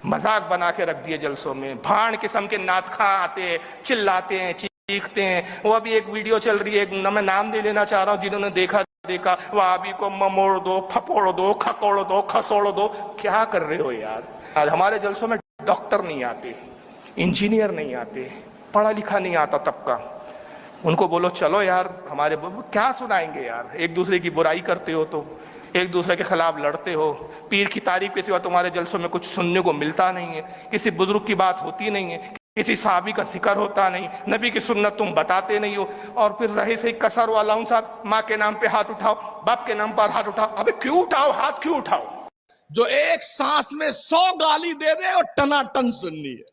मजाक बना के रख दिए जलसों में, भाड़ किस्म के नातखा आते हैं, चिल्लाते हैं, चीखते हैं। वो अभी एक वीडियो चल रही है, मैं नाम नहीं लेना चाह रहा हूँ, जिन्होंने देखा वहाबी को ममोड़ दो, फपोड़ दो, खकोड़ दो, खसोड़ दो। क्या कर रहे हो यार? आज हमारे जलसों में डॉक्टर नहीं आते, इंजीनियर नहीं आते, पढ़ा लिखा नहीं आता तबका। उनको बोलो चलो यार, हमारे क्या सुनाएंगे यार? एक दूसरे की बुराई करते हो, तो एक दूसरे के खिलाफ लड़ते हो। पीर की तारीफ के सिवा तुम्हारे जलसों में कुछ सुनने को मिलता नहीं है, किसी बुजुर्ग की बात होती नहीं है, किसी साहबी का जिक्र होता नहीं, नबी की सुन्नत तुम बताते नहीं हो। और फिर रहे से कसर वाला साहब, माँ के नाम पे हाथ उठाओ, बाप के नाम पर हाथ उठाओ। अबे क्यों उठाओ हाथ, क्यों उठाओ? जो एक सांस में 100 गाली दे दे और टनाटन सुननी है,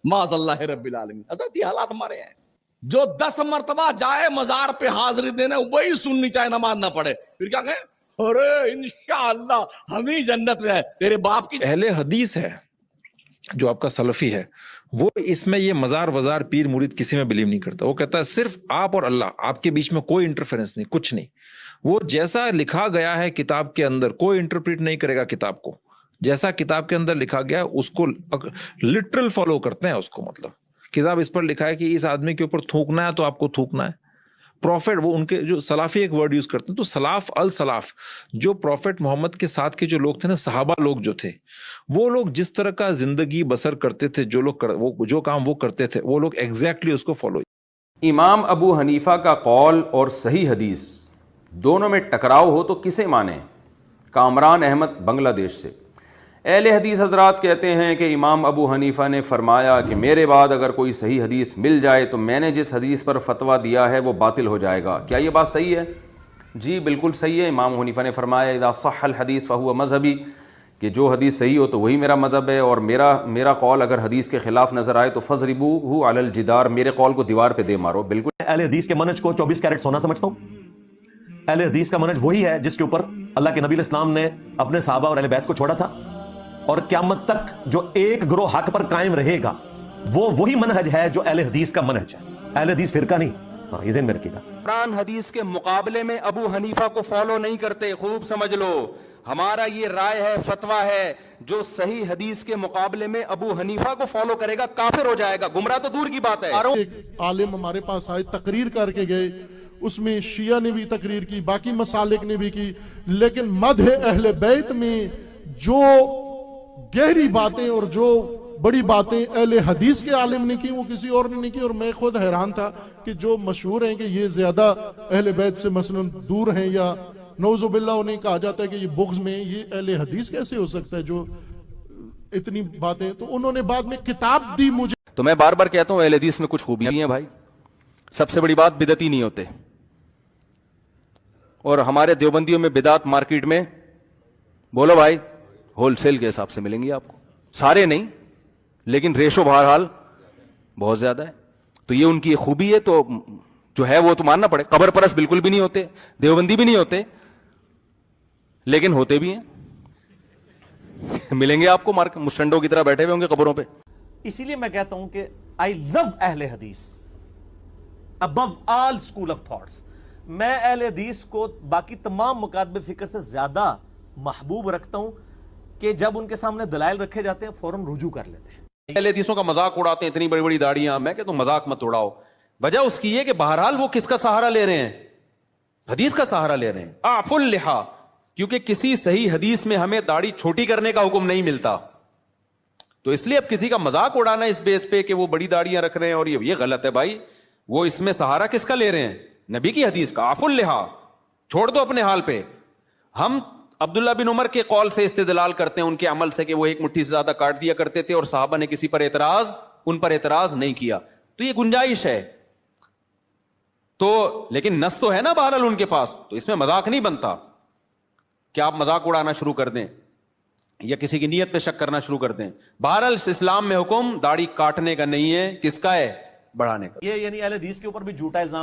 माज़अल्लाह रब्बिल आलमीन। हजरत ये हालात हमारे हैं। जो 10 मरतबा जाए मजार पे हाजिरी देने, वही सुननी चाहे नमाज ना पढ़े, फिर क्या कहे? अरे इंशाअल्लाह हम ही जन्नत में है। तेरे बाप की अहले हदीस है जो आपका सलफी है, वो इसमें ये मजार वजार पीर मुरीद किसी में बिलीव नहीं करता। वो कहता है सिर्फ आप और अल्लाह, आपके बीच में कोई इंटरफेरेंस नहीं, कुछ नहीं। वो जैसा लिखा गया है किताब के अंदर, कोई इंटरप्रेट नहीं करेगा किताब को। जैसा किताब के अंदर लिखा गया उसको लिटरल फॉलो करते हैं उसको। मतलब किताब इस पर लिखा है कि इस आदमी के ऊपर थूकना है तो आपको थूकना है। प्रॉफिट, वो उनके जो सलाफी एक वर्ड यूज करते हैं, तो सलाफ अल सलाफ, जो प्रॉफिट मोहम्मद के साथ के जो लोग थे ना, सहाबा लोग जो थे, वो लोग जिस तरह का जिंदगी बसर करते थे, वो जो काम वो करते थे, वो लोग एग्जैक्टली उसको फॉलो। इमाम अबू हनीफा का कौल और सही हदीस दोनों में टकराव हो तो किसे माने? कामरान अहमद बांग्लादेश से। अहले हदीस हजरात कहते हैं कि इमाम अबू हनीफा ने फरमाया कि मेरे बाद अगर कोई सही हदीस मिल जाए तो मैंने जिस हदीस पर फतवा दिया है वो बातिल हो जाएगा। क्या ये बात सही है? जी बिल्कुल सही है। इमाम हनीफा ने फरमाया इज़ा सह्हल हदीस फ़हुव मज़हबी, कि जो हदीस सही हो तो वही मेरा मज़हब है, और मेरा कौल अगर हदीस के ख़िलाफ़ नज़र आए तो फ़ज़रिबूहु अलल जिदार, मेरे कौल को दीवार पे दे मारो। बिल्कुल अहले हदीस के मनहज को 24 कैरेट सोना समझता हूँ। अहले हदीस का मनहज वही है जिसके ऊपर अल्लाह के नबी इस्लाम ने अपने सहाबा और अहले बैत को छोड़ा था, और क़यामत तक जो एक ग्रोह हक पर कायम रहेगा वो वही मनहज है जो अहले हदीस का मनहज है, अहले हदीस फिरका नहीं। हाँ, ये ज़हन में रखिएगा। कुरान हदीस के मुकाबले में अबू हनीफा को फॉलो नहीं करते, खूब समझ लो। हमारा ये राय है, फतवा है, जो सही हदीस के मुकाबले में अबू हनीफा को फॉलो करेगा काफिर हो जाएगा, गुमराह तो दूर की बात है। एक आलिम हमारे पास आए, तकरीर करके गए, उसमें शिया ने भी तकरीर की, बाकी मसालिक ने भी की, लेकिन मदह अहले बैत में जो गहरी बातें और जो बड़ी बातें अहले हदीस के आलिम ने की वो किसी और ने नहीं की। और मैं खुद हैरान था कि जो मशहूर हैं कि ये ज्यादा अहले बैत से मसलन दूर हैं, या नौजुबिल्लाह उन्हें कहा जाता है कि ये बुग़्ज़ में, ये अहले हदीस कैसे हो सकता है जो इतनी बातें। तो उन्होंने बाद में किताब दी मुझे। तो मैं बार बार कहता हूं अहले हदीस में कुछ खूबियां हैं भाई। सबसे बड़ी बात, बिदती नहीं होते। और हमारे देवबंदियों में बिदात मार्केट में बोलो भाई होलसेल के हिसाब से मिलेंगी आपको, सारे नहीं लेकिन रेशो बहरहाल बहुत ज्यादा है। तो ये उनकी खूबी है, तो जो है वो तो मानना पड़े। कब्र परस्त बिल्कुल भी नहीं होते, देवबंदी भी नहीं होते, लेकिन होते भी हैं। मिलेंगे आपको मार्केट मुस्टंडों की तरह बैठे हुए होंगे कब्रों पे। इसीलिए मैं कहता हूं कि आई लव अहले हदीस above all school of thoughts. मैं अहले हदीस को बाकी तमाम मुकातबे फिक्र से ज्यादा महबूब रखता हूं कि जब उनके सामने दलाइल रखे जाते हैं फौरन रुजू कर लेते हैं। अहले हदीसों का मजाक उड़ाते हैं, इतनी बड़ी बड़ी दाढ़ियां। मैं कहता हूं मजाक मत उड़ाओ। वजह उसकी है कि बहरहाल वो किसका सहारा ले रहे हैं? हदीस का सहारा ले रहे हैं। आफुल लिहा, क्योंकि किसी सही हदीस में हमें दाढ़ी छोटी करने का हुक्म नहीं मिलता। तो इसलिए अब किसी का मजाक उड़ाना इस बेस पे कि वो बड़ी दाढ़ियां रख रहे हैं और ये गलत है भाई। वो इसमें सहारा किसका ले रहे हैं? नबी की हदीस का। आफुल लिहा, छोड़ दो अपने हाल पे। हम अब्दुल्ला बिन उमर के कौल से इस्तेदलाल करते हैं, उनके अमल से, कि वो एक मुट्ठी से ज्यादा काट दिया करते थे और साहबा ने किसी पर उन पर एतराज नहीं किया। तो ये गुंजाइश है। तो लेकिन नस तो है ना बहरहाल उनके पास, तो इसमें मजाक नहीं बनता कि आप मजाक उड़ाना शुरू कर दें या किसी की नीयत पे शक करना शुरू कर दें। बहरहाल इस्लाम में हुक्म दाढ़ी काटने का नहीं है, किसका है? बढ़ाने का। ये यानी अहले हदीस के ऊपर भी झूठा इल्जाम